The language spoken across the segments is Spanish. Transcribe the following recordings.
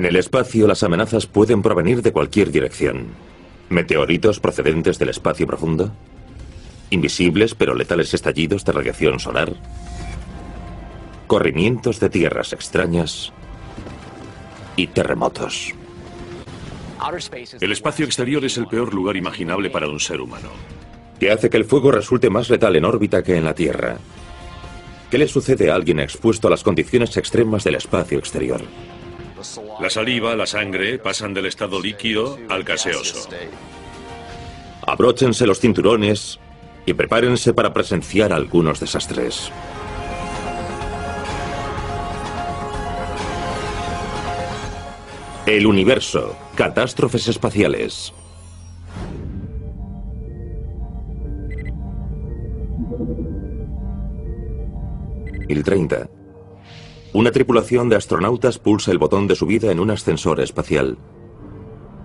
el espacio, las amenazas pueden provenir de cualquier dirección. Meteoritos procedentes del espacio profundo, invisibles pero letales estallidos de radiación solar, corrimientos de tierras extrañas y terremotos. El espacio exterior es el peor lugar imaginable para un ser humano. ¿Qué hace que el fuego resulte más letal en órbita que en la Tierra? ¿Qué le sucede a alguien expuesto a las condiciones extremas del espacio exterior? La saliva, la sangre, pasan del estado líquido al gaseoso. Abróchense los cinturones y prepárense para presenciar algunos desastres. El universo. Catástrofes espaciales. El 30. Una tripulación de astronautas pulsa el botón de subida en un ascensor espacial.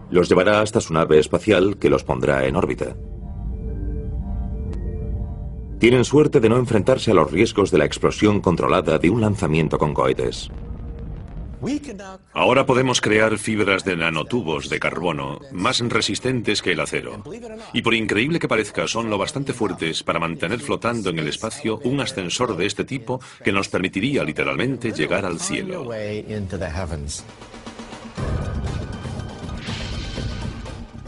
Los llevará hasta su nave espacial que los pondrá en órbita. Tienen suerte de no enfrentarse a los riesgos de la explosión controlada de un lanzamiento con cohetes. Ahora podemos crear fibras de nanotubos de carbono más resistentes que el acero. Y por increíble que parezca, son lo bastante fuertes para mantener flotando en el espacio un ascensor de este tipo que nos permitiría literalmente llegar al cielo.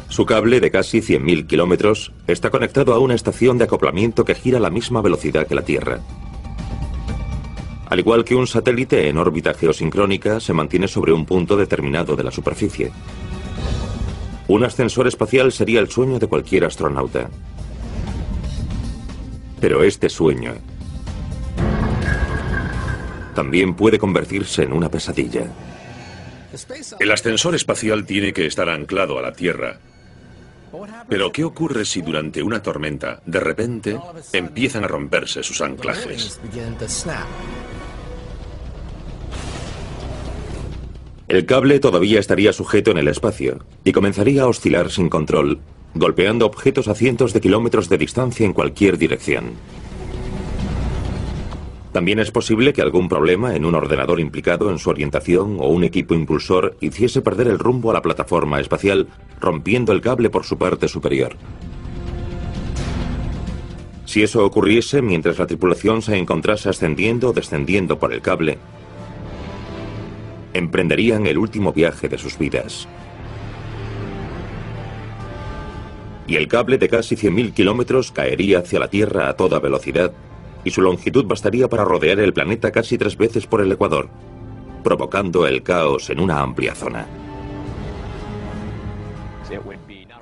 Su cable de casi 100.000 kilómetros está conectado a una estación de acoplamiento que gira a la misma velocidad que la Tierra. Al igual que un satélite en órbita geosincrónica, se mantiene sobre un punto determinado de la superficie. Un ascensor espacial sería el sueño de cualquier astronauta. Pero este sueño también puede convertirse en una pesadilla. El ascensor espacial tiene que estar anclado a la Tierra. Pero ¿qué ocurre si durante una tormenta, de repente, empiezan a romperse sus anclajes? El cable todavía estaría sujeto en el espacio y comenzaría a oscilar sin control, golpeando objetos a cientos de kilómetros de distancia en cualquier dirección. También es posible que algún problema en un ordenador implicado en su orientación o un equipo impulsor hiciese perder el rumbo a la plataforma espacial, rompiendo el cable por su parte superior. Si eso ocurriese mientras la tripulación se encontrase ascendiendo o descendiendo por el cable, emprenderían el último viaje de sus vidas. Y el cable de casi 100.000 kilómetros caería hacia la Tierra a toda velocidad, y su longitud bastaría para rodear el planeta casi 3 veces por el ecuador, provocando el caos en una amplia zona.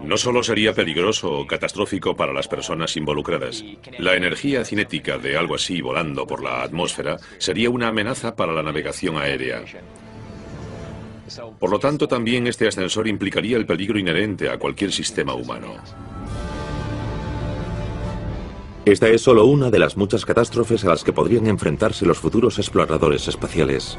No solo sería peligroso o catastrófico para las personas involucradas. La energía cinética de algo así volando por la atmósfera sería una amenaza para la navegación aérea. Por lo tanto, también este ascensor implicaría el peligro inherente a cualquier sistema humano. Esta es solo una de las muchas catástrofes a las que podrían enfrentarse los futuros exploradores espaciales.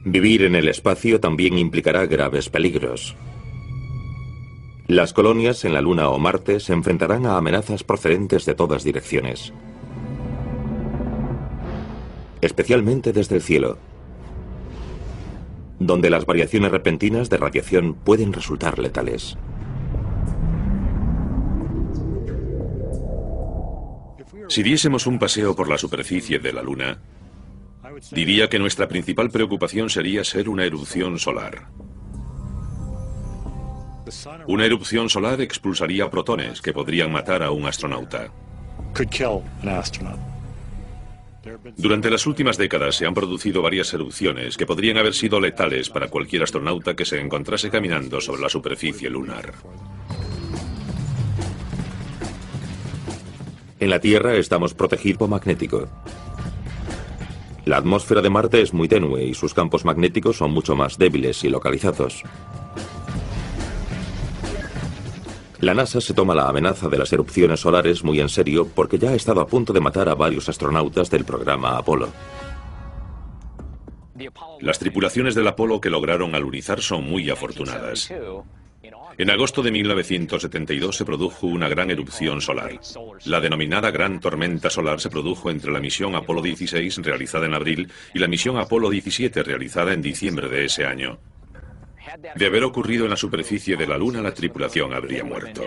Vivir en el espacio también implicará graves peligros. Las colonias en la Luna o Marte se enfrentarán a amenazas procedentes de todas direcciones, especialmente desde el cielo, donde las variaciones repentinas de radiación pueden resultar letales. Si diésemos un paseo por la superficie de la Luna, diría que nuestra principal preocupación sería ser una erupción solar. Una erupción solar expulsaría protones que podrían matar a un astronauta. Durante las últimas décadas se han producido varias erupciones que podrían haber sido letales para cualquier astronauta que se encontrase caminando sobre la superficie lunar. En la Tierra estamos protegidos por magnético. La atmósfera de Marte es muy tenue y sus campos magnéticos son mucho más débiles y localizados. La NASA se toma la amenaza de las erupciones solares muy en serio porque ya ha estado a punto de matar a varios astronautas del programa Apolo. Las tripulaciones del Apolo que lograron alunizar son muy afortunadas. En agosto de 1972 se produjo una gran erupción solar. La denominada Gran Tormenta Solar se produjo entre la misión Apolo 16, realizada en abril, y la misión Apolo 17, realizada en diciembre de ese año. De haber ocurrido en la superficie de la Luna, la tripulación habría muerto.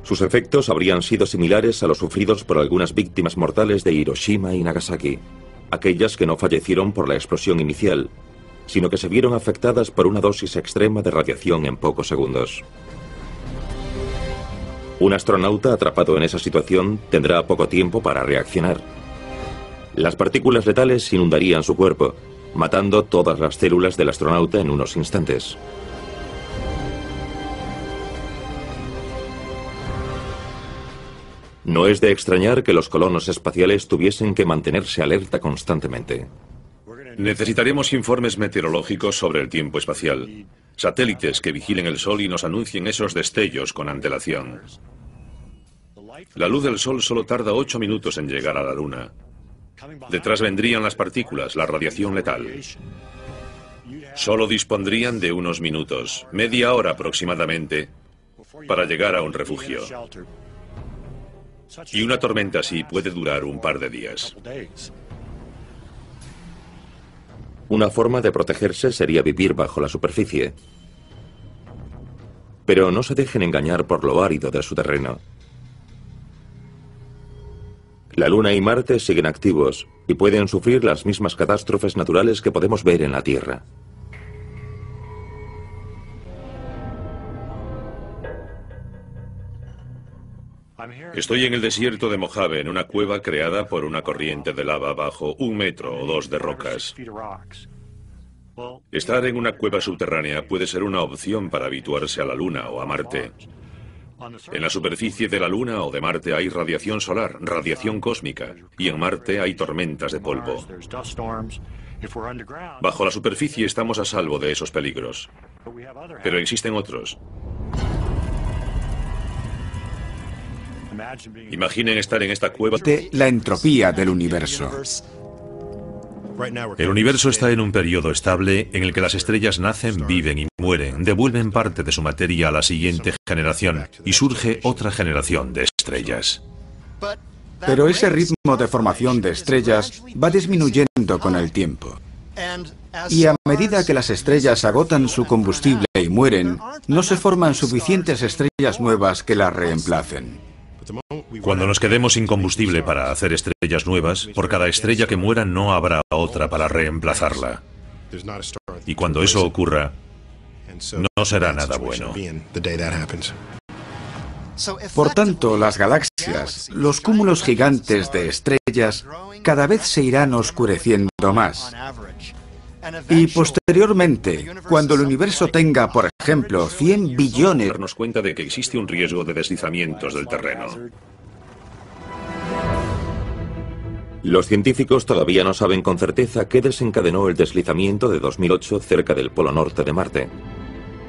Sus efectos habrían sido similares a los sufridos por algunas víctimas mortales de Hiroshima y Nagasaki, aquellas que no fallecieron por la explosión inicial, sino que se vieron afectadas por una dosis extrema de radiación en pocos segundos. Un astronauta atrapado en esa situación tendrá poco tiempo para reaccionar. Las partículas letales inundarían su cuerpo, matando todas las células del astronauta en unos instantes. No es de extrañar que los colonos espaciales tuviesen que mantenerse alerta constantemente. Necesitaremos informes meteorológicos sobre el tiempo espacial, satélites que vigilen el Sol y nos anuncien esos destellos con antelación. La luz del Sol solo tarda 8 minutos en llegar a la Luna. Detrás vendrían las partículas, la radiación letal. Solo dispondrían de unos minutos, media hora aproximadamente, para llegar a un refugio. Y una tormenta así puede durar un par de días. Una forma de protegerse sería vivir bajo la superficie. Pero no se dejen engañar por lo árido de su terreno. La Luna y Marte siguen activos y pueden sufrir las mismas catástrofes naturales que podemos ver en la Tierra. Estoy en el desierto de Mojave, en una cueva creada por una corriente de lava bajo 1 metro o 2 de rocas. Estar en una cueva subterránea puede ser una opción para habituarse a la Luna o a Marte. En la superficie de la Luna o de Marte hay radiación solar, radiación cósmica, y en Marte hay tormentas de polvo. Bajo la superficie estamos a salvo de esos peligros, pero existen otros. Imaginen estar en esta cueva. La entropía del universo. El universo está en un periodo estable en el que las estrellas nacen, viven y mueren, devuelven parte de su materia a la siguiente generación y surge otra generación de estrellas. Pero ese ritmo de formación de estrellas va disminuyendo con el tiempo. Y a medida que las estrellas agotan su combustible y mueren, no se forman suficientes estrellas nuevas que las reemplacen. Cuando nos quedemos sin combustible para hacer estrellas nuevas, por cada estrella que muera no habrá otra para reemplazarla. Y cuando eso ocurra, no será nada bueno. Por tanto, las galaxias, los cúmulos gigantes de estrellas, cada vez se irán oscureciendo más. Y posteriormente, cuando el universo tenga, por ejemplo, 100 billones... darnos cuenta de que existe un riesgo de deslizamientos del terreno. Los científicos todavía no saben con certeza qué desencadenó el deslizamiento de 2008 cerca del polo norte de Marte.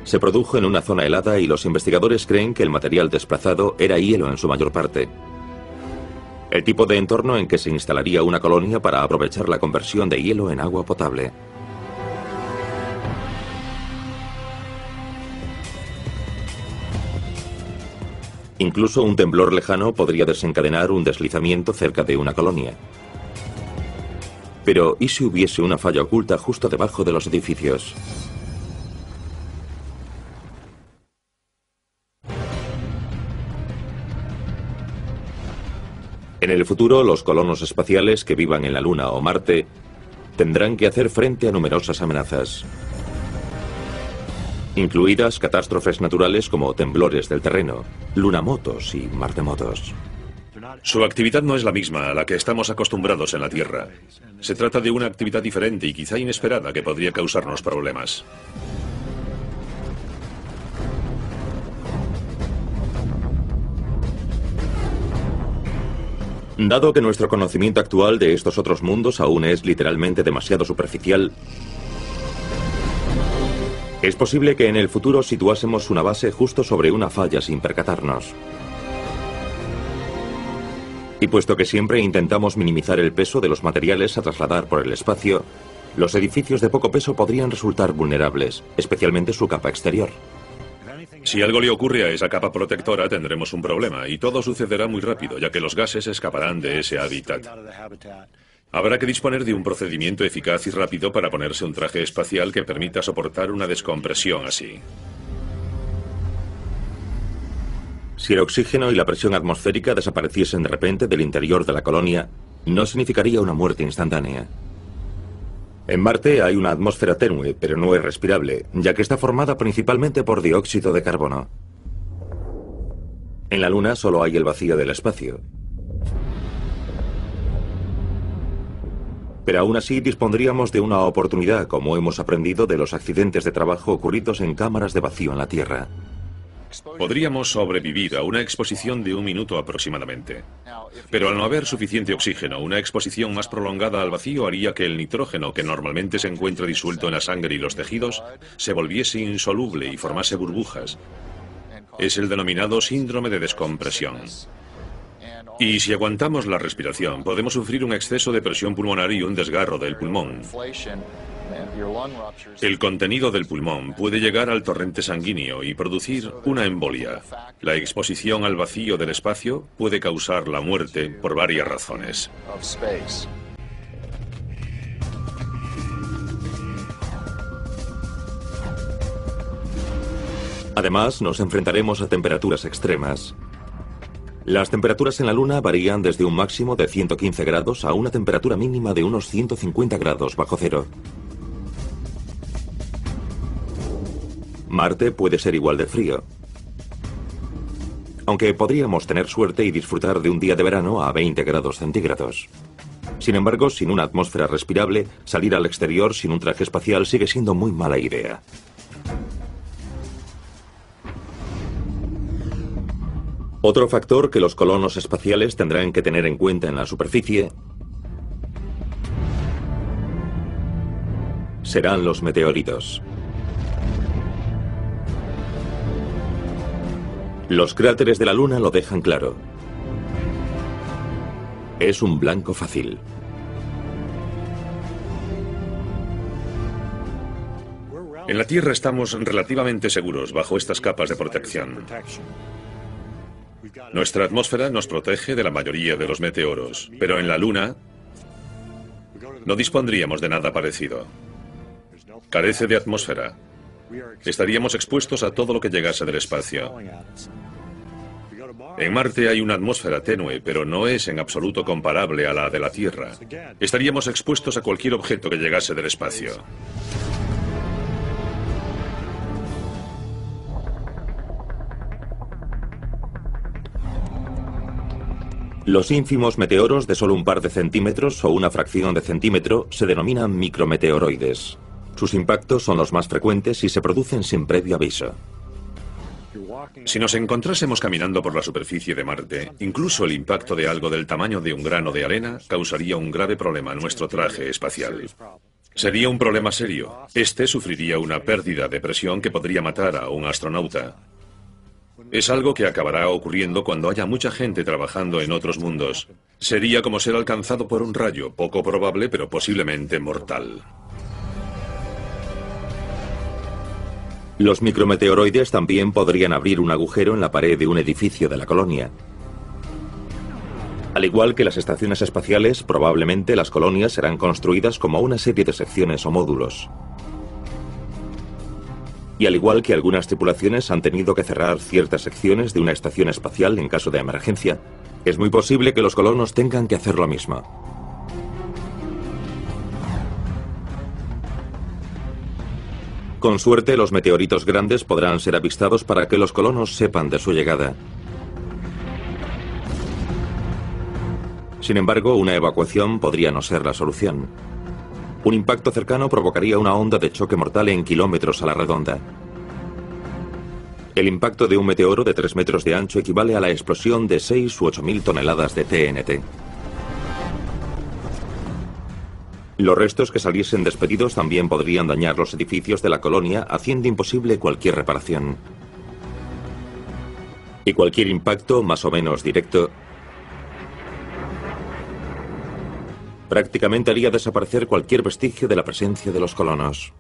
Se produjo en una zona helada y los investigadores creen que el material desplazado era hielo en su mayor parte. El tipo de entorno en que se instalaría una colonia para aprovechar la conversión de hielo en agua potable. Incluso un temblor lejano podría desencadenar un deslizamiento cerca de una colonia. Pero, ¿y si hubiese una falla oculta justo debajo de los edificios? En el futuro, los colonos espaciales que vivan en la Luna o Marte tendrán que hacer frente a numerosas amenazas, incluidas catástrofes naturales como temblores del terreno, lunamotos y martemotos. Su actividad no es la misma a la que estamos acostumbrados en la Tierra. Se trata de una actividad diferente y quizá inesperada que podría causarnos problemas. Dado que nuestro conocimiento actual de estos otros mundos aún es literalmente demasiado superficial, es posible que en el futuro situásemos una base justo sobre una falla sin percatarnos. Y puesto que siempre intentamos minimizar el peso de los materiales a trasladar por el espacio, Los edificios de poco peso podrían resultar vulnerables, especialmente su capa exterior. Si algo le ocurre a esa capa protectora, tendremos un problema, y todo sucederá muy rápido, ya que los gases escaparán de ese hábitat. Habrá que disponer de un procedimiento eficaz y rápido para ponerse un traje espacial que permita soportar una descompresión así. Si el oxígeno y la presión atmosférica desapareciesen de repente del interior de la colonia, no significaría una muerte instantánea. En Marte hay una atmósfera tenue, pero no es respirable, ya que está formada principalmente por dióxido de carbono. En la Luna solo hay el vacío del espacio. Pero aún así dispondríamos de una oportunidad, como hemos aprendido de los accidentes de trabajo ocurridos en cámaras de vacío en la Tierra. Podríamos sobrevivir a una exposición de 1 minuto aproximadamente. Pero al no haber suficiente oxígeno, una exposición más prolongada al vacío haría que el nitrógeno, que normalmente se encuentra disuelto en la sangre y los tejidos, se volviese insoluble y formase burbujas. Es el denominado síndrome de descompresión. Y si aguantamos la respiración, podemos sufrir un exceso de presión pulmonar y un desgarro del pulmón. El contenido del pulmón puede llegar al torrente sanguíneo y producir una embolia. La exposición al vacío del espacio puede causar la muerte por varias razones. Además, nos enfrentaremos a temperaturas extremas. Las temperaturas en la Luna varían desde un máximo de 115 grados a una temperatura mínima de unos 150 grados bajo cero. Marte puede ser igual de frío, aunque podríamos tener suerte y disfrutar de un día de verano a 20 grados centígrados. Sin embargo, sin una atmósfera respirable, salir al exterior sin un traje espacial sigue siendo muy mala idea. Otro factor que los colonos espaciales tendrán que tener en cuenta en la superficie serán los meteoritos. Los cráteres de la Luna lo dejan claro. Es un blanco fácil. En la Tierra estamos relativamente seguros bajo estas capas de protección. Nuestra atmósfera nos protege de la mayoría de los meteoros, pero en la Luna no dispondríamos de nada parecido. Carece de atmósfera. Estaríamos expuestos a todo lo que llegase del espacio. En Marte hay una atmósfera tenue, pero no es en absoluto comparable a la de la Tierra. Estaríamos expuestos a cualquier objeto que llegase del espacio. Los ínfimos meteoros de solo un par de centímetros o una fracción de centímetro se denominan micrometeoroides. Sus impactos son los más frecuentes y se producen sin previo aviso. Si nos encontrásemos caminando por la superficie de Marte, incluso el impacto de algo del tamaño de un grano de arena causaría un grave problema a nuestro traje espacial. Sería un problema serio. Este sufriría una pérdida de presión que podría matar a un astronauta. Es algo que acabará ocurriendo cuando haya mucha gente trabajando en otros mundos. Sería como ser alcanzado por un rayo, poco probable pero posiblemente mortal. Los micrometeoroides también podrían abrir un agujero en la pared de un edificio de la colonia. Al igual que las estaciones espaciales, probablemente las colonias serán construidas como una serie de secciones o módulos. Y al igual que algunas tripulaciones han tenido que cerrar ciertas secciones de una estación espacial en caso de emergencia, es muy posible que los colonos tengan que hacer lo mismo. Con suerte, los meteoritos grandes podrán ser avistados para que los colonos sepan de su llegada. Sin embargo, una evacuación podría no ser la solución. Un impacto cercano provocaría una onda de choque mortal en kilómetros a la redonda. El impacto de un meteoro de 3 metros de ancho equivale a la explosión de 6 u 8.000 toneladas de TNT. Los restos que saliesen despedidos también podrían dañar los edificios de la colonia, haciendo imposible cualquier reparación. Y cualquier impacto, más o menos directo, Prácticamente haría desaparecer cualquier vestigio de la presencia de los colonos.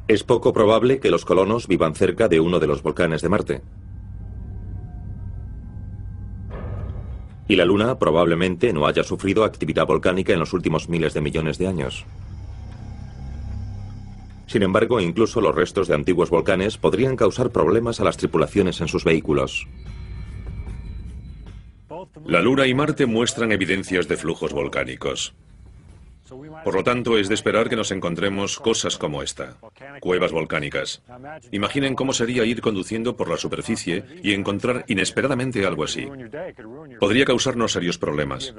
Es poco probable que los colonos vivan cerca de uno de los volcanes de Marte. Y la Luna probablemente no haya sufrido actividad volcánica en los últimos miles de millones de años. Sin embargo, incluso los restos de antiguos volcanes podrían causar problemas a las tripulaciones en sus vehículos. La Luna y Marte muestran evidencias de flujos volcánicos. Por lo tanto, es de esperar que nos encontremos cosas como esta, cuevas volcánicas. Imaginen cómo sería ir conduciendo por la superficie y encontrar inesperadamente algo así. Podría causarnos serios problemas.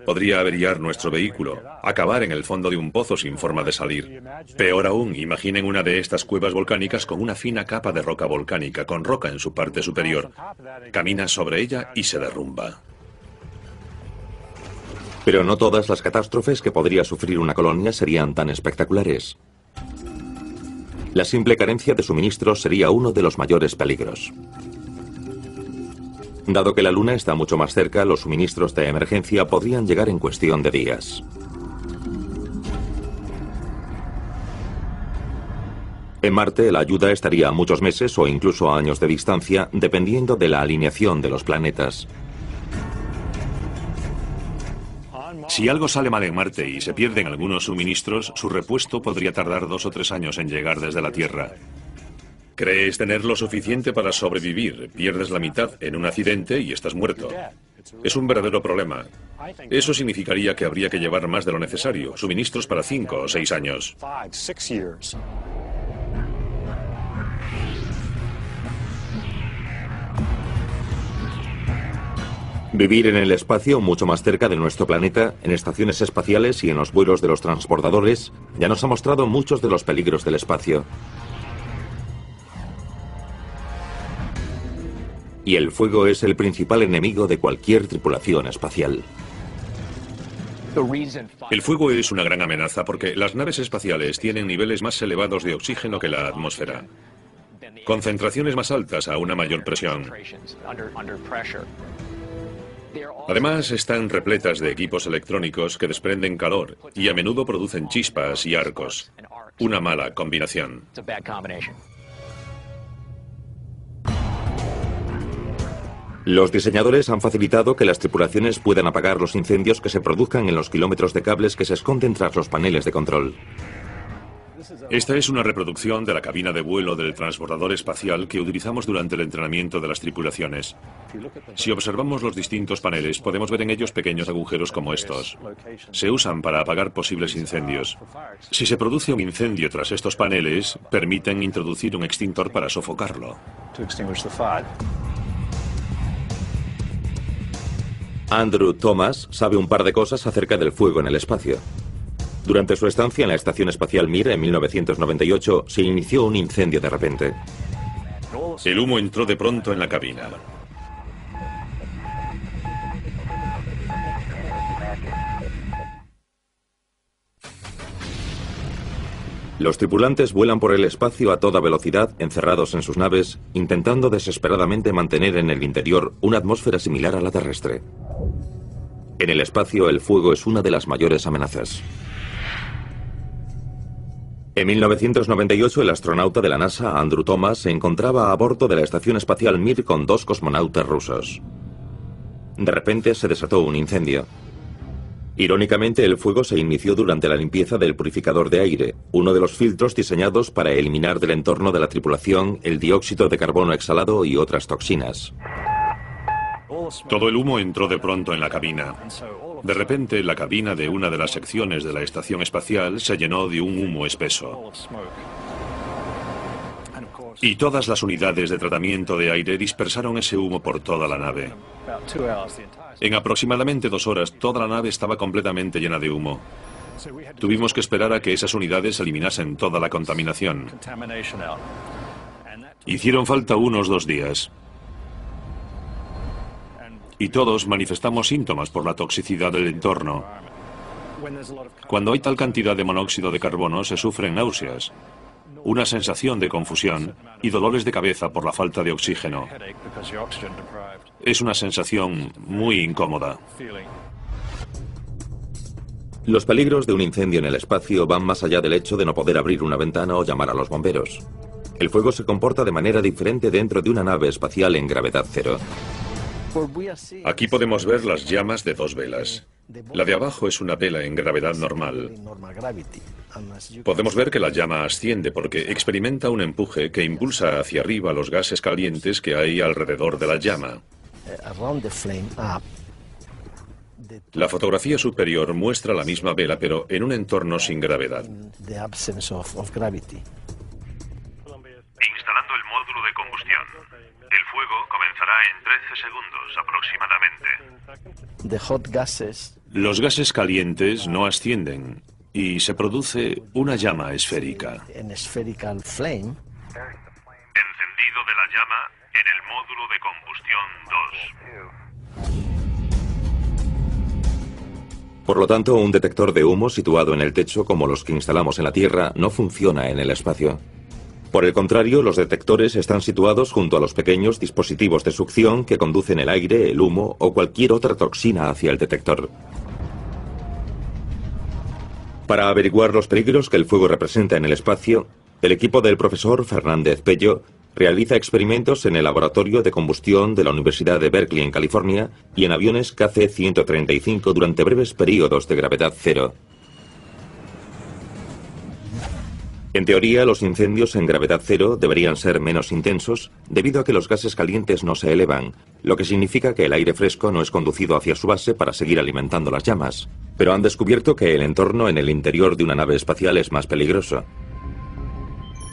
Podría averiar nuestro vehículo, acabar en el fondo de un pozo sin forma de salir. Peor aún, imaginen una de estas cuevas volcánicas con una fina capa de roca volcánica, con roca en su parte superior. Camina sobre ella y se derrumba. Pero no todas las catástrofes que podría sufrir una colonia serían tan espectaculares. La simple carencia de suministros sería uno de los mayores peligros. Dado que la Luna está mucho más cerca, los suministros de emergencia podrían llegar en cuestión de días. En Marte, la ayuda estaría a muchos meses o incluso a años de distancia, dependiendo de la alineación de los planetas. Si algo sale mal en Marte y se pierden algunos suministros, su repuesto podría tardar 2 o 3 años en llegar desde la Tierra. Crees tener lo suficiente para sobrevivir, pierdes la mitad en un accidente y estás muerto. Es un verdadero problema. Eso significaría que habría que llevar más de lo necesario, suministros para 5 o 6 años. Vivir en el espacio mucho más cerca de nuestro planeta, en estaciones espaciales y en los vuelos de los transportadores, ya nos ha mostrado muchos de los peligros del espacio. Y el fuego es el principal enemigo de cualquier tripulación espacial. El fuego es una gran amenaza porque las naves espaciales tienen niveles más elevados de oxígeno que la atmósfera. Concentraciones más altas a una mayor presión. Además, están repletas de equipos electrónicos que desprenden calor y a menudo producen chispas y arcos. Una mala combinación. Los diseñadores han facilitado que las tripulaciones puedan apagar los incendios que se produzcan en los kilómetros de cables que se esconden tras los paneles de control. Esta es una reproducción de la cabina de vuelo del transportador espacial que utilizamos durante el entrenamiento de las tripulaciones. Si observamos los distintos paneles, podemos ver en ellos pequeños agujeros como estos. Se usan para apagar posibles incendios. Si se produce un incendio tras estos paneles, permiten introducir un extintor para sofocarlo. Andrew Thomas sabe un par de cosas acerca del fuego en el espacio. Durante su estancia en la Estación Espacial Mir en 1998, se inició un incendio de repente. El humo entró de pronto en la cabina. Los tripulantes vuelan por el espacio a toda velocidad, encerrados en sus naves, intentando desesperadamente mantener en el interior una atmósfera similar a la terrestre. En el espacio, el fuego es una de las mayores amenazas. En 1998, el astronauta de la NASA, Andrew Thomas, se encontraba a bordo de la Estación Espacial Mir con 2 cosmonautas rusos. De repente se desató un incendio. Irónicamente, el fuego se inició durante la limpieza del purificador de aire, uno de los filtros diseñados para eliminar del entorno de la tripulación el dióxido de carbono exhalado y otras toxinas. Todo el humo entró de pronto en la cabina. De repente, la cabina de una de las secciones de la estación espacial se llenó de un humo espeso. Y todas las unidades de tratamiento de aire dispersaron ese humo por toda la nave. En aproximadamente 2 horas, toda la nave estaba completamente llena de humo. Tuvimos que esperar a que esas unidades eliminasen toda la contaminación. Hicieron falta unos 2 días. Y todos manifestamos síntomas por la toxicidad del entorno. Cuando hay tal cantidad de monóxido de carbono, se sufren náuseas. una sensación de confusión y dolores de cabeza por la falta de oxígeno. Es una sensación muy incómoda. Los peligros de un incendio en el espacio van más allá del hecho de no poder abrir una ventana o llamar a los bomberos. El fuego se comporta de manera diferente dentro de una nave espacial en gravedad cero. Aquí podemos ver las llamas de dos velas. La de abajo es una vela en gravedad normal. Podemos ver que la llama asciende porque experimenta un empuje que impulsa hacia arriba los gases calientes que hay alrededor de la llama. La fotografía superior muestra la misma vela, pero en un entorno sin gravedad. Instalando el módulo de combustión. El fuego comenzará en 13 segundos aproximadamente. Los gases calientes no ascienden y se produce una llama esférica. Encendido de la llama en el módulo de combustión 2. Por lo tanto, un detector de humo situado en el techo, como los que instalamos en la Tierra, no funciona en el espacio. Por el contrario, los detectores están situados junto a los pequeños dispositivos de succión que conducen el aire, el humo o cualquier otra toxina hacia el detector. Para averiguar los peligros que el fuego representa en el espacio, el equipo del profesor Fernández Pello realiza experimentos en el laboratorio de combustión de la Universidad de Berkeley en California y en aviones KC-135 durante breves periodos de gravedad cero. En teoría, los incendios en gravedad cero deberían ser menos intensos debido a que los gases calientes no se elevan, lo que significa que el aire fresco no es conducido hacia su base para seguir alimentando las llamas. Pero han descubierto que el entorno en el interior de una nave espacial es más peligroso.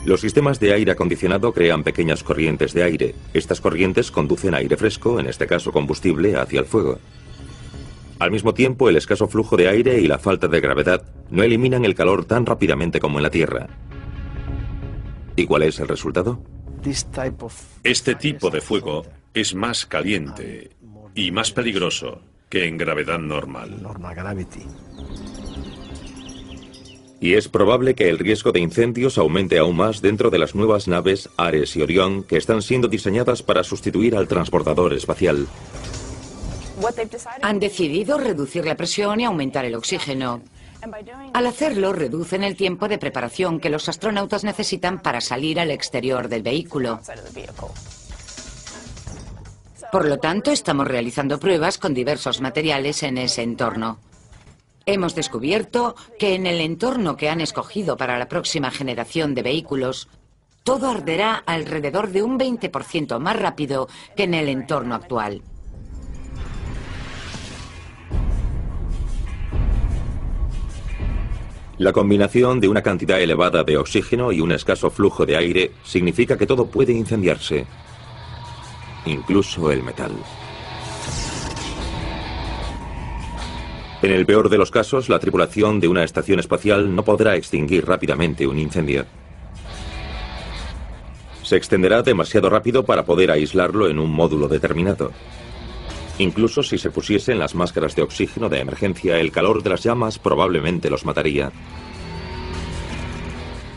Los sistemas de aire acondicionado crean pequeñas corrientes de aire. Estas corrientes conducen aire fresco, en este caso combustible, hacia el fuego. Al mismo tiempo, el escaso flujo de aire y la falta de gravedad no eliminan el calor tan rápidamente como en la Tierra. ¿Y cuál es el resultado? Este tipo de fuego es más caliente y más peligroso que en gravedad normal. Y es probable que el riesgo de incendios aumente aún más dentro de las nuevas naves Ares y Orión que están siendo diseñadas para sustituir al transportador espacial. Han decidido reducir la presión y aumentar el oxígeno. Al hacerlo, reducen el tiempo de preparación que los astronautas necesitan para salir al exterior del vehículo. Por lo tanto, estamos realizando pruebas con diversos materiales en ese entorno. Hemos descubierto que en el entorno que han escogido para la próxima generación de vehículos, todo arderá alrededor de un 20% más rápido que en el entorno actual. La combinación de una cantidad elevada de oxígeno y un escaso flujo de aire significa que todo puede incendiarse, incluso el metal. En el peor de los casos, la tripulación de una estación espacial no podrá extinguir rápidamente un incendio. Se extenderá demasiado rápido para poder aislarlo en un módulo determinado. Incluso si se pusiesen las máscaras de oxígeno de emergencia, el calor de las llamas probablemente los mataría.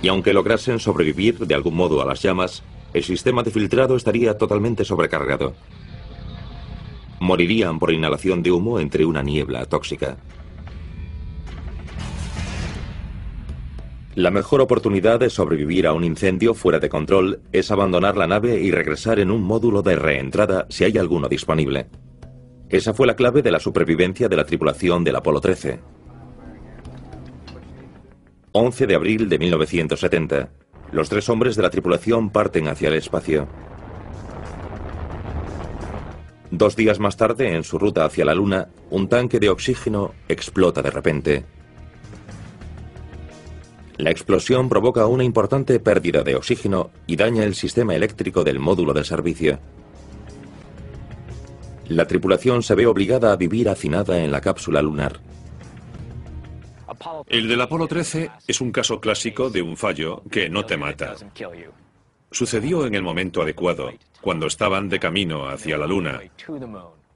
Y aunque lograsen sobrevivir de algún modo a las llamas, el sistema de filtrado estaría totalmente sobrecargado. Morirían por inhalación de humo entre una niebla tóxica. La mejor oportunidad de sobrevivir a un incendio fuera de control es abandonar la nave y regresar en un módulo de reentrada si hay alguno disponible. Esa fue la clave de la supervivencia de la tripulación del Apolo 13. 11 de abril de 1970. Los 3 hombres de la tripulación parten hacia el espacio. 2 días más tarde, en su ruta hacia la Luna, un tanque de oxígeno explota de repente. La explosión provoca una importante pérdida de oxígeno y daña el sistema eléctrico del módulo de servicio. La tripulación se ve obligada a vivir hacinada en la cápsula lunar. El del Apolo 13 es un caso clásico de un fallo que no te mata. Sucedió en el momento adecuado, cuando estaban de camino hacia la Luna,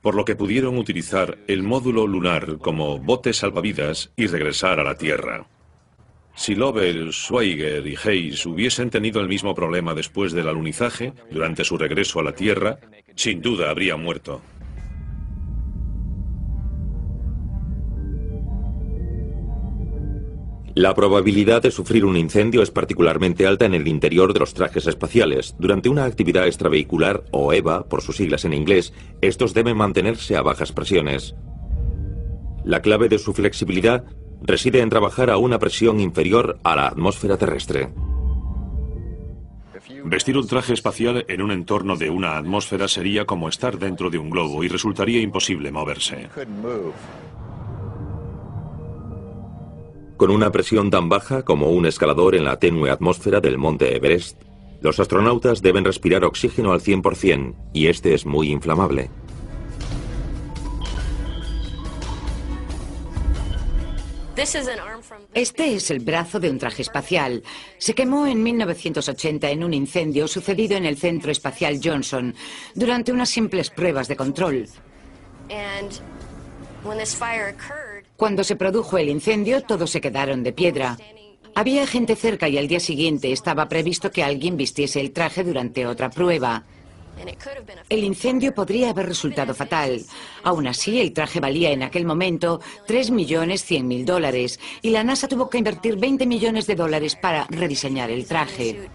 por lo que pudieron utilizar el módulo lunar como bote salvavidas y regresar a la Tierra. Si Lovell, Schweiger y Hayes hubiesen tenido el mismo problema después del alunizaje, durante su regreso a la Tierra, sin duda habrían muerto. La probabilidad de sufrir un incendio es particularmente alta en el interior de los trajes espaciales. Durante una actividad extravehicular, o EVA, por sus siglas en inglés, estos deben mantenerse a bajas presiones. La clave de su flexibilidad reside en trabajar a una presión inferior a la atmósfera terrestre. Vestir un traje espacial en un entorno de una atmósfera sería como estar dentro de un globo y resultaría imposible moverse. Con una presión tan baja como un escalador en la tenue atmósfera del monte Everest, los astronautas deben respirar oxígeno al 100% y este es muy inflamable. Este es el brazo de un traje espacial. Se quemó en 1980 en un incendio sucedido en el Centro Espacial Johnson durante unas simples pruebas de control. Cuando se produjo el incendio, todos se quedaron de piedra. Había gente cerca y al día siguiente estaba previsto que alguien vistiese el traje durante otra prueba. El incendio podría haber resultado fatal. Aún así, el traje valía en aquel momento $3.100.000 y la NASA tuvo que invertir $20 millones para rediseñar el traje.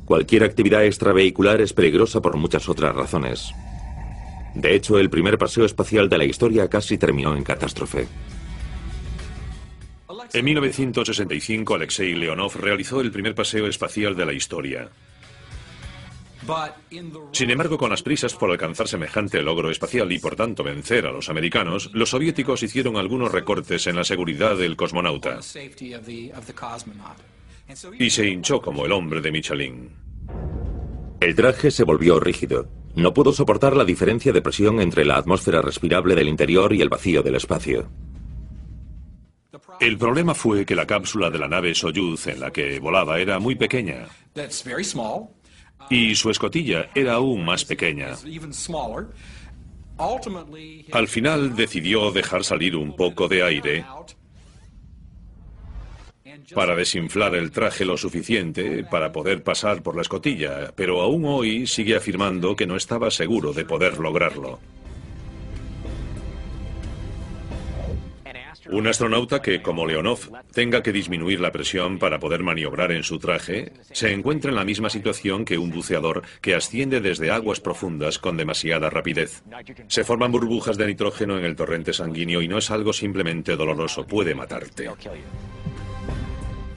Cualquier actividad extravehicular es peligrosa por muchas otras razones. De hecho, el primer paseo espacial de la historia casi terminó en catástrofe. En 1965, Alexei Leonov realizó el primer paseo espacial de la historia. Sin embargo, con las prisas por alcanzar semejante logro espacial y por tanto vencer a los americanos, los soviéticos hicieron algunos recortes en la seguridad del cosmonauta. Y se hinchó como el hombre de Michelin. El traje se volvió rígido. No pudo soportar la diferencia de presión entre la atmósfera respirable del interior y el vacío del espacio. El problema fue que la cápsula de la nave Soyuz en la que volaba era muy pequeña. Y su escotilla era aún más pequeña. Al final decidió dejar salir un poco de aire para desinflar el traje lo suficiente para poder pasar por la escotilla, pero aún hoy sigue afirmando que no estaba seguro de poder lograrlo. Un astronauta que, como Leonov, tenga que disminuir la presión para poder maniobrar en su traje, se encuentra en la misma situación que un buceador que asciende desde aguas profundas con demasiada rapidez. Se forman burbujas de nitrógeno en el torrente sanguíneo y no es algo simplemente doloroso, puede matarte.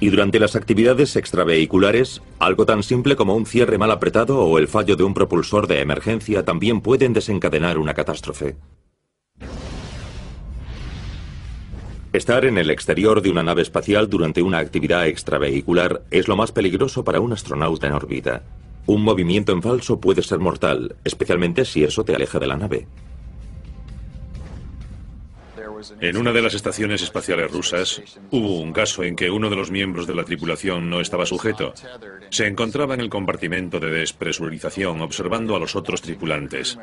Y durante las actividades extravehiculares, algo tan simple como un cierre mal apretado o el fallo de un propulsor de emergencia también pueden desencadenar una catástrofe. Estar en el exterior de una nave espacial durante una actividad extravehicular es lo más peligroso para un astronauta en órbita. Un movimiento en falso puede ser mortal, especialmente si eso te aleja de la nave. En una de las estaciones espaciales rusas, hubo un caso en que uno de los miembros de la tripulación no estaba sujeto. Se encontraba en el compartimento de despresurización observando a los otros tripulantes.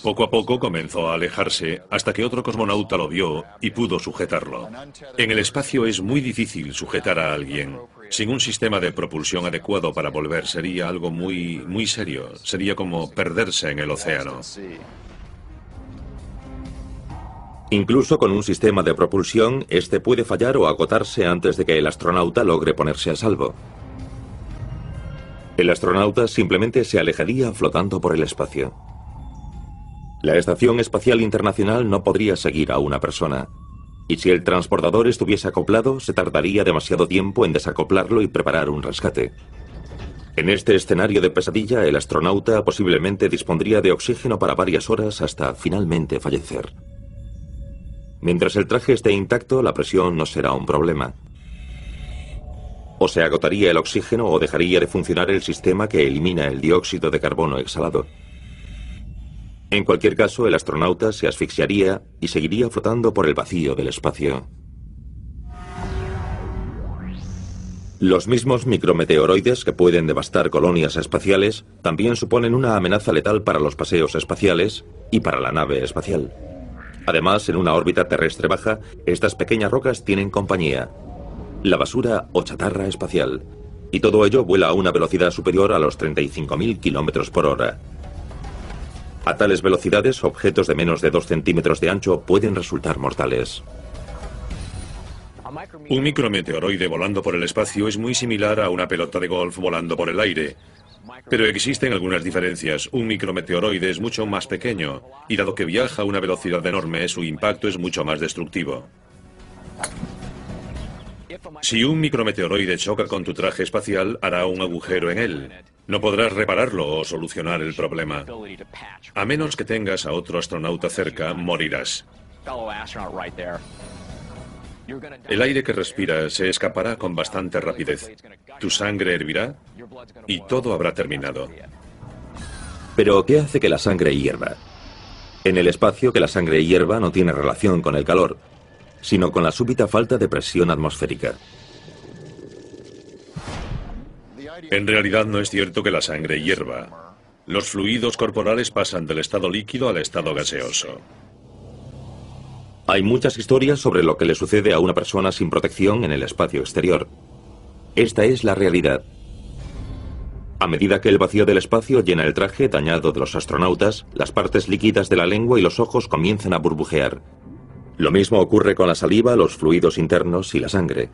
Poco a poco comenzó a alejarse hasta que otro cosmonauta lo vio y pudo sujetarlo. En el espacio es muy difícil sujetar a alguien. Sin un sistema de propulsión adecuado para volver sería algo muy serio. Sería como perderse en el océano. Incluso con un sistema de propulsión, este puede fallar o agotarse antes de que el astronauta logre ponerse a salvo. El astronauta simplemente se alejaría flotando por el espacio. La Estación Espacial Internacional no podría seguir a una persona. Y si el transportador estuviese acoplado, se tardaría demasiado tiempo en desacoplarlo y preparar un rescate. En este escenario de pesadilla, el astronauta posiblemente dispondría de oxígeno para varias horas hasta finalmente fallecer. Mientras el traje esté intacto, la presión no será un problema. O se agotaría el oxígeno o dejaría de funcionar el sistema que elimina el dióxido de carbono exhalado. En cualquier caso, el astronauta se asfixiaría y seguiría flotando por el vacío del espacio. Los mismos micrometeoroides que pueden devastar colonias espaciales también suponen una amenaza letal para los paseos espaciales y para la nave espacial. Además, en una órbita terrestre baja, estas pequeñas rocas tienen compañía: la basura o chatarra espacial. Y todo ello vuela a una velocidad superior a los 35.000 kilómetros por hora. A tales velocidades, objetos de menos de 2 centímetros de ancho pueden resultar mortales. Un micrometeoroide volando por el espacio es muy similar a una pelota de golf volando por el aire. Pero existen algunas diferencias. Un micrometeoroide es mucho más pequeño y dado que viaja a una velocidad enorme, su impacto es mucho más destructivo. Si un micrometeoroide choca con tu traje espacial, hará un agujero en él. No podrás repararlo o solucionar el problema. A menos que tengas a otro astronauta cerca, morirás. El aire que respiras se escapará con bastante rapidez. Tu sangre hervirá y todo habrá terminado. Pero, ¿qué hace que la sangre hierva? En el espacio, que la sangre hierva no tiene relación con el calor, sino con la súbita falta de presión atmosférica. En realidad no es cierto que la sangre hierva. Los fluidos corporales pasan del estado líquido al estado gaseoso. Hay muchas historias sobre lo que le sucede a una persona sin protección en el espacio exterior. Esta es la realidad. A medida que el vacío del espacio llena el traje dañado de los astronautas, las partes líquidas de la lengua y los ojos comienzan a burbujear. Lo mismo ocurre con la saliva, los fluidos internos y la sangre.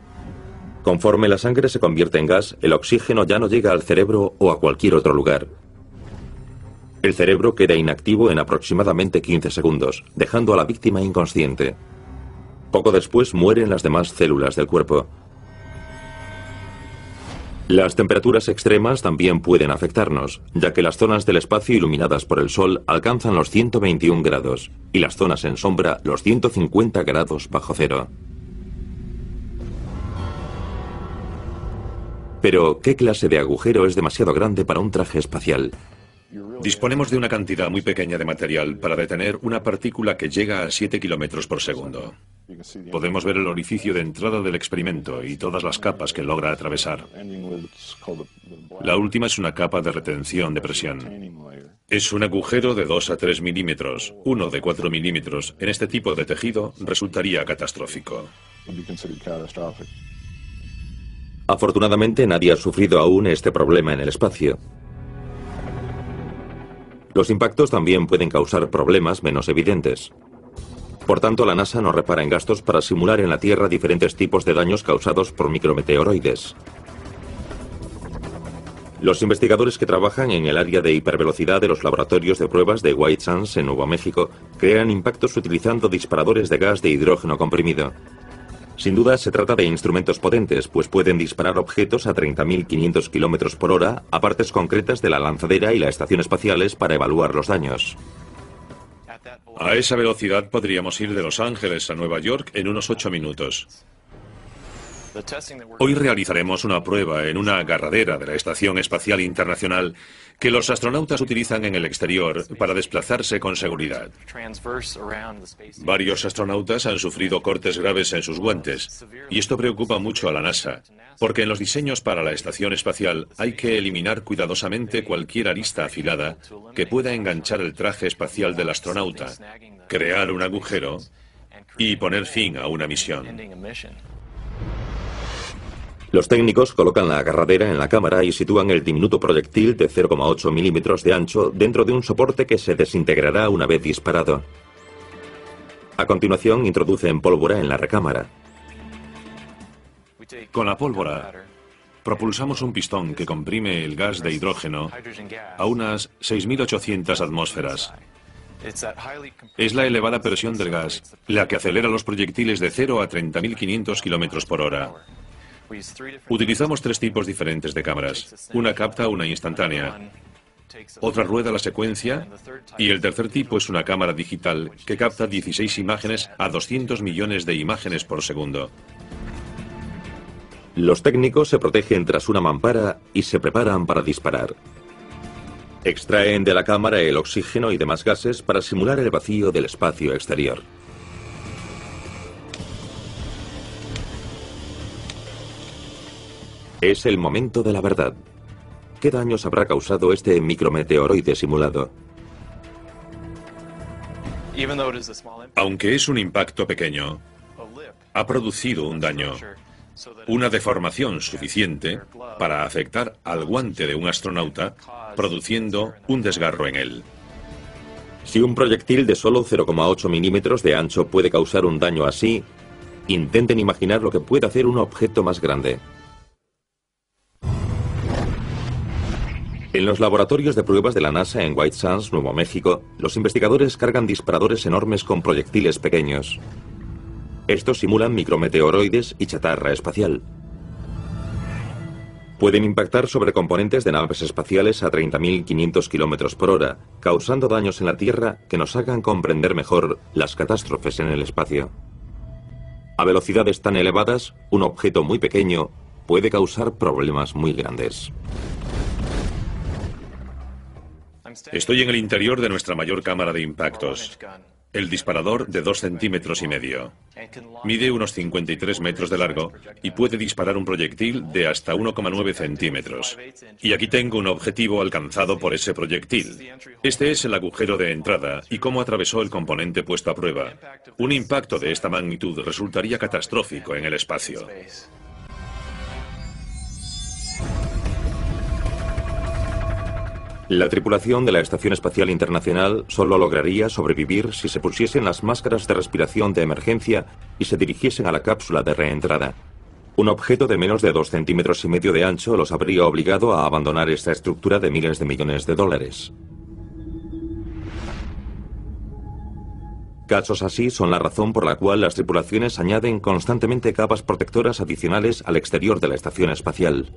Conforme la sangre se convierte en gas, el oxígeno ya no llega al cerebro o a cualquier otro lugar. El cerebro queda inactivo en aproximadamente 15 segundos, dejando a la víctima inconsciente. Poco después mueren las demás células del cuerpo. Las temperaturas extremas también pueden afectarnos, ya que las zonas del espacio iluminadas por el sol alcanzan los 121 grados y las zonas en sombra los 150 grados bajo cero. Pero, ¿qué clase de agujero es demasiado grande para un traje espacial? Disponemos de una cantidad muy pequeña de material para detener una partícula que llega a 7 kilómetros por segundo. Podemos ver el orificio de entrada del experimento y todas las capas que logra atravesar. La última es una capa de retención de presión. Es un agujero de 2 a 3 milímetros. Uno de 4 milímetros en este tipo de tejido resultaría catastrófico. Afortunadamente, nadie ha sufrido aún este problema en el espacio. Los impactos también pueden causar problemas menos evidentes. Por tanto, la NASA no repara en gastos para simular en la Tierra diferentes tipos de daños causados por micrometeoroides. Los investigadores que trabajan en el área de hipervelocidad de los laboratorios de pruebas de White Sands en Nuevo México crean impactos utilizando disparadores de gas de hidrógeno comprimido. Sin duda se trata de instrumentos potentes, pues pueden disparar objetos a 30.500 km por hora a partes concretas de la lanzadera y la estación espaciales para evaluar los daños. A esa velocidad podríamos ir de Los Ángeles a Nueva York en unos 8 minutos. Hoy realizaremos una prueba en una agarradera de la Estación Espacial Internacional que los astronautas utilizan en el exterior para desplazarse con seguridad. Varios astronautas han sufrido cortes graves en sus guantes, y esto preocupa mucho a la NASA, porque en los diseños para la estación espacial hay que eliminar cuidadosamente cualquier arista afilada que pueda enganchar el traje espacial del astronauta, crear un agujero y poner fin a una misión. Los técnicos colocan la agarradera en la cámara y sitúan el diminuto proyectil de 0,8 milímetros de ancho dentro de un soporte que se desintegrará una vez disparado. A continuación, introducen pólvora en la recámara. Con la pólvora, propulsamos un pistón que comprime el gas de hidrógeno a unas 6.800 atmósferas. Es la elevada presión del gas la que acelera los proyectiles de 0 a 30.500 km por hora. Utilizamos 3 tipos diferentes de cámaras. Una capta una instantánea, otra rueda la secuencia y el tercer tipo es una cámara digital que capta 16 imágenes a 200 millones de imágenes por segundo. Los técnicos se protegen tras una mampara y se preparan para disparar. Extraen de la cámara el oxígeno y demás gases para simular el vacío del espacio exterior. Es el momento de la verdad. ¿Qué daños habrá causado este micrometeoroide simulado? Aunque es un impacto pequeño, ha producido un daño, una deformación suficiente para afectar al guante de un astronauta, produciendo un desgarro en él. Si un proyectil de solo 0,8 milímetros de ancho puede causar un daño así, intenten imaginar lo que puede hacer un objeto más grande. En los laboratorios de pruebas de la NASA en White Sands, Nuevo México, los investigadores cargan disparadores enormes con proyectiles pequeños. Estos simulan micrometeoroides y chatarra espacial. Pueden impactar sobre componentes de naves espaciales a 30.500 km por hora, causando daños en la Tierra que nos hagan comprender mejor las catástrofes en el espacio. A velocidades tan elevadas, un objeto muy pequeño puede causar problemas muy grandes. Estoy en el interior de nuestra mayor cámara de impactos. El disparador de 2,5 centímetros. Mide unos 53 metros de largo y puede disparar un proyectil de hasta 1,9 centímetros. Y aquí tengo un objetivo alcanzado por ese proyectil. Este es el agujero de entrada y cómo atravesó el componente puesto a prueba. Un impacto de esta magnitud resultaría catastrófico en el espacio. La tripulación de la Estación Espacial Internacional solo lograría sobrevivir si se pusiesen las máscaras de respiración de emergencia y se dirigiesen a la cápsula de reentrada. Un objeto de menos de 2,5 centímetros de ancho los habría obligado a abandonar esta estructura de miles de millones de dólares. Casos así son la razón por la cual las tripulaciones añaden constantemente capas protectoras adicionales al exterior de la estación espacial.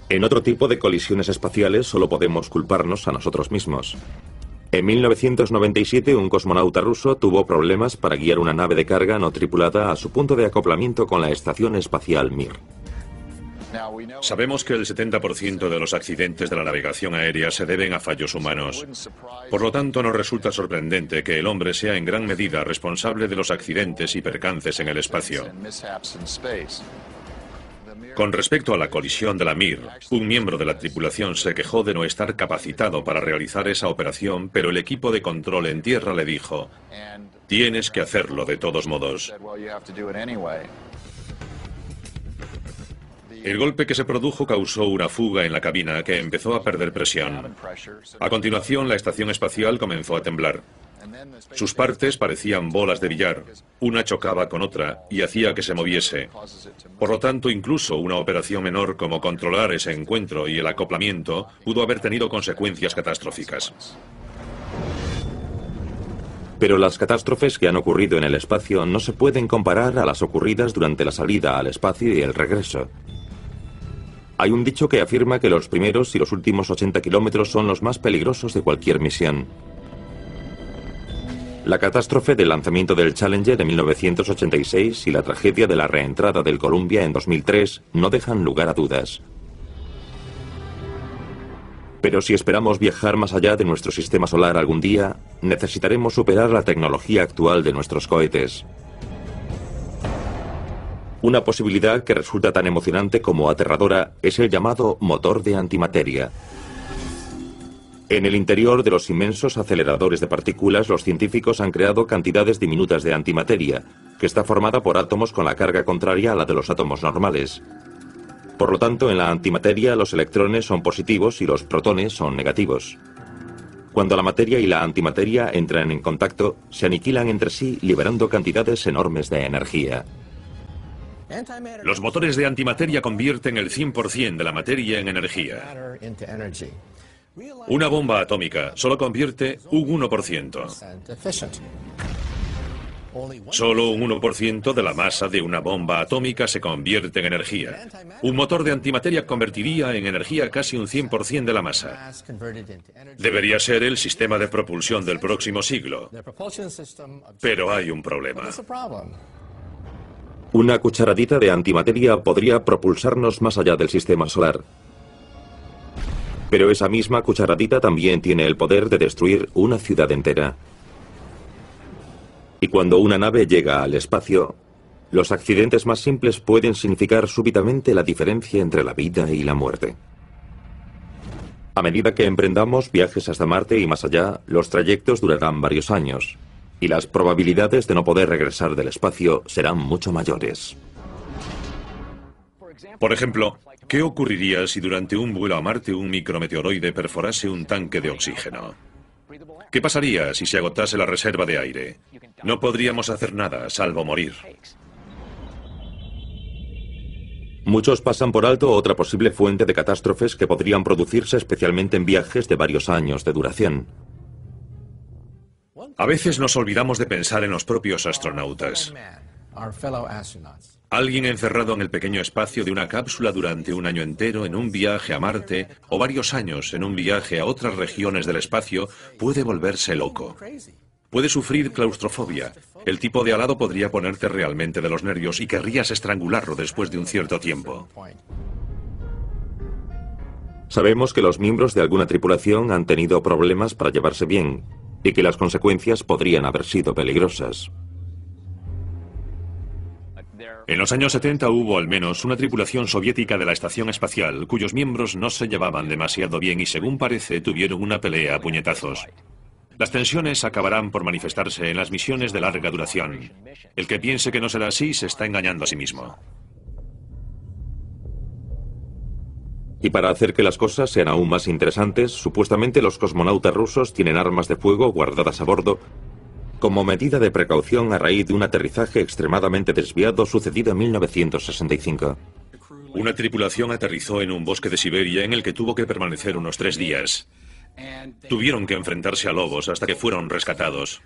En otro tipo de colisiones espaciales solo podemos culparnos a nosotros mismos. En 1997 un cosmonauta ruso tuvo problemas para guiar una nave de carga no tripulada a su punto de acoplamiento con la Estación Espacial Mir. Sabemos que el 70% de los accidentes de la navegación aérea se deben a fallos humanos. Por lo tanto, nos resulta sorprendente que el hombre sea en gran medida responsable de los accidentes y percances en el espacio. Con respecto a la colisión de la Mir, un miembro de la tripulación se quejó de no estar capacitado para realizar esa operación, pero el equipo de control en tierra le dijo: tienes que hacerlo de todos modos. El golpe que se produjo causó una fuga en la cabina que empezó a perder presión. A continuación, la estación espacial comenzó a temblar. Sus partes parecían bolas de billar. Una chocaba con otra y hacía que se moviese. Por lo tanto, incluso una operación menor como controlar ese encuentro y el acoplamiento pudo haber tenido consecuencias catastróficas. Pero las catástrofes que han ocurrido en el espacio no se pueden comparar a las ocurridas durante la salida al espacio y el regreso. Hay un dicho que afirma que los primeros y los últimos 80 kilómetros son los más peligrosos de cualquier misión. La catástrofe del lanzamiento del Challenger en 1986 y la tragedia de la reentrada del Columbia en 2003 no dejan lugar a dudas. Pero si esperamos viajar más allá de nuestro sistema solar algún día, necesitaremos superar la tecnología actual de nuestros cohetes. Una posibilidad que resulta tan emocionante como aterradora es el llamado motor de antimateria. En el interior de los inmensos aceleradores de partículas, los científicos han creado cantidades diminutas de antimateria, que está formada por átomos con la carga contraria a la de los átomos normales. Por lo tanto, en la antimateria los electrones son positivos y los protones son negativos. Cuando la materia y la antimateria entran en contacto, se aniquilan entre sí, liberando cantidades enormes de energía. Los motores de antimateria convierten el 100% de la materia en energía. Una bomba atómica solo convierte un 1%. Solo un 1% de la masa de una bomba atómica se convierte en energía. Un motor de antimateria convertiría en energía casi un 100% de la masa. Debería ser el sistema de propulsión del próximo siglo. Pero hay un problema. Una cucharadita de antimateria podría propulsarnos más allá del sistema solar. Pero esa misma cucharadita también tiene el poder de destruir una ciudad entera. Y cuando una nave llega al espacio, los accidentes más simples pueden significar súbitamente la diferencia entre la vida y la muerte. A medida que emprendamos viajes hasta Marte y más allá, los trayectos durarán varios años, y las probabilidades de no poder regresar del espacio serán mucho mayores. Por ejemplo, ¿qué ocurriría si durante un vuelo a Marte un micrometeoroide perforase un tanque de oxígeno? ¿Qué pasaría si se agotase la reserva de aire? No podríamos hacer nada, salvo morir. Muchos pasan por alto otra posible fuente de catástrofes que podrían producirse especialmente en viajes de varios años de duración. A veces nos olvidamos de pensar en los propios astronautas. Alguien encerrado en el pequeño espacio de una cápsula durante un año entero en un viaje a Marte o varios años en un viaje a otras regiones del espacio puede volverse loco. Puede sufrir claustrofobia. El tipo de alado podría ponerte realmente de los nervios y querrías estrangularlo después de un cierto tiempo. Sabemos que los miembros de alguna tripulación han tenido problemas para llevarse bien y que las consecuencias podrían haber sido peligrosas. En los años 70 hubo al menos una tripulación soviética de la estación espacial cuyos miembros no se llevaban demasiado bien y, según parece, tuvieron una pelea a puñetazos. Las tensiones acabarán por manifestarse en las misiones de larga duración. El que piense que no será así se está engañando a sí mismo. Y para hacer que las cosas sean aún más interesantes, supuestamente los cosmonautas rusos tienen armas de fuego guardadas a bordo como medida de precaución a raíz de un aterrizaje extremadamente desviado sucedido en 1965. Una tripulación aterrizó en un bosque de Siberia en el que tuvo que permanecer unos 3 días. Tuvieron que enfrentarse a lobos hasta que fueron rescatados.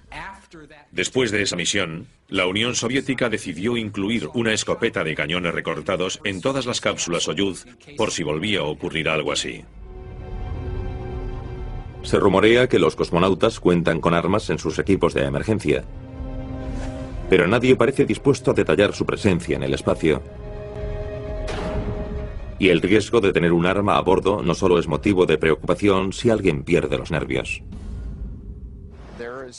Después de esa misión, la Unión Soviética decidió incluir una escopeta de cañones recortados en todas las cápsulas Soyuz por si volvía a ocurrir algo así. Se rumorea que los cosmonautas cuentan con armas en sus equipos de emergencia, pero nadie parece dispuesto a detallar su presencia en el espacio. Y el riesgo de tener un arma a bordo no solo es motivo de preocupación si alguien pierde los nervios.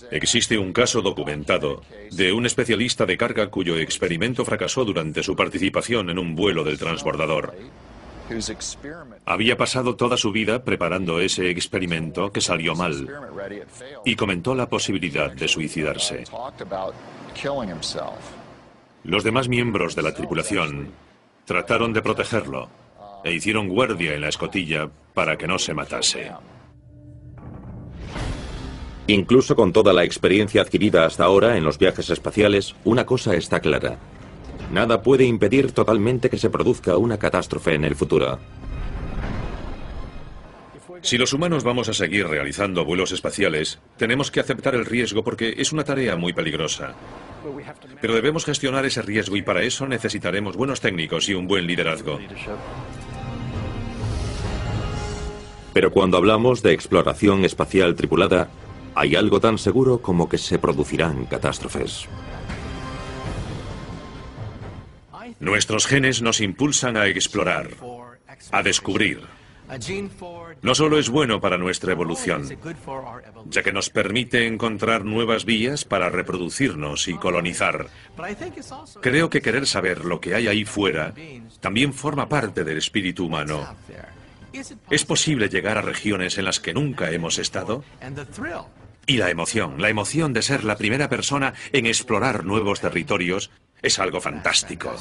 Existe un caso documentado de un especialista de carga cuyo experimento fracasó durante su participación en un vuelo del transbordador. Había pasado toda su vida preparando ese experimento que salió mal y comentó la posibilidad de suicidarse. Los demás miembros de la tripulación trataron de protegerlo e hicieron guardia en la escotilla para que no se matase. Incluso con toda la experiencia adquirida hasta ahora en los viajes espaciales, una cosa está clara. Nada puede impedir totalmente que se produzca una catástrofe en el futuro. Si los humanos vamos a seguir realizando vuelos espaciales, tenemos que aceptar el riesgo porque es una tarea muy peligrosa. Pero debemos gestionar ese riesgo y para eso necesitaremos buenos técnicos y un buen liderazgo. Pero cuando hablamos de exploración espacial tripulada, hay algo tan seguro como que se producirán catástrofes. Nuestros genes nos impulsan a explorar, a descubrir. No solo es bueno para nuestra evolución, ya que nos permite encontrar nuevas vías para reproducirnos y colonizar. Creo que querer saber lo que hay ahí fuera también forma parte del espíritu humano. ¿Es posible llegar a regiones en las que nunca hemos estado? Y la emoción de ser la primera persona en explorar nuevos territorios es algo fantástico.